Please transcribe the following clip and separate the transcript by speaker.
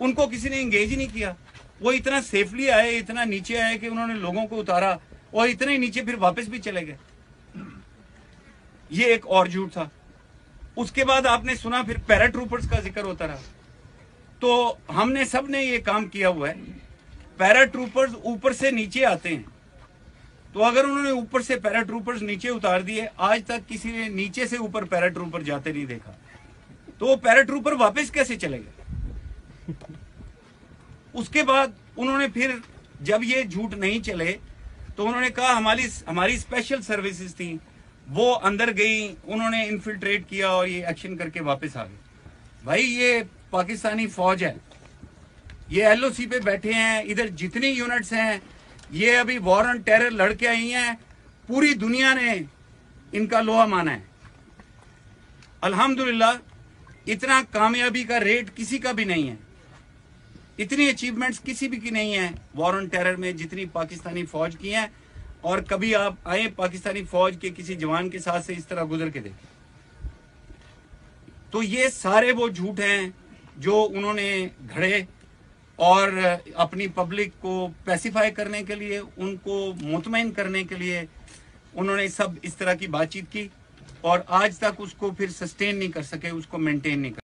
Speaker 1: उनको किसी ने इंगेज ही नहीं किया। वो इतना सेफली आए, इतना नीचे आए कि उन्होंने लोगों को उतारा और इतने नीचे फिर वापस भी चले गए। ये एक और झूठ था। उसके बाद आपने सुना फिर पैराट्रूपर्स का जिक्र होता रहा। तो हमने सब ने ये काम किया हुआ है। पैराट्रूपर्स ऊपर से नीचे आते हैं, तो अगर उन्होंने ऊपर से पैराट्रूपर्स नीचे उतार दिए, आज तक किसी ने नीचे से ऊपर पैराट्रूपर जाते नहीं देखा, तो वो पैराट्रूपर वापस कैसे चले गए? उसके बाद उन्होंने फिर जब ये झूठ नहीं चले तो उन्होंने कहा हमारी स्पेशल सर्विसेज थी, वो अंदर गई, उन्होंने इन्फिल्ट्रेट किया और ये एक्शन करके वापस आ गए। भाई ये पाकिस्तानी फौज है, ये एलओसी पे बैठे हैं, इधर जितनी यूनिट्स हैं ये अभी वॉर ऑन टेरर लड़के आई हैं, पूरी दुनिया ने इनका लोहा माना है। अल्हम्दुलिल्लाह इतना कामयाबी का रेट किसी का भी नहीं है, इतनी अचीवमेंट्स किसी भी की नहीं है वॉर ऑन टेरर में जितनी पाकिस्तानी फौज की हैं। और कभी आप आए पाकिस्तानी फौज के किसी जवान के साथ से इस तरह गुजर के देखें। तो ये सारे वो झूठ हैं जो उन्होंने घड़े और अपनी पब्लिक को पैसिफाई करने के लिए, उनको मुतमईन करने के लिए उन्होंने सब इस तरह की बातचीत की और आज तक उसको फिर सस्टेन नहीं कर सके, उसको मेंटेन नहीं कर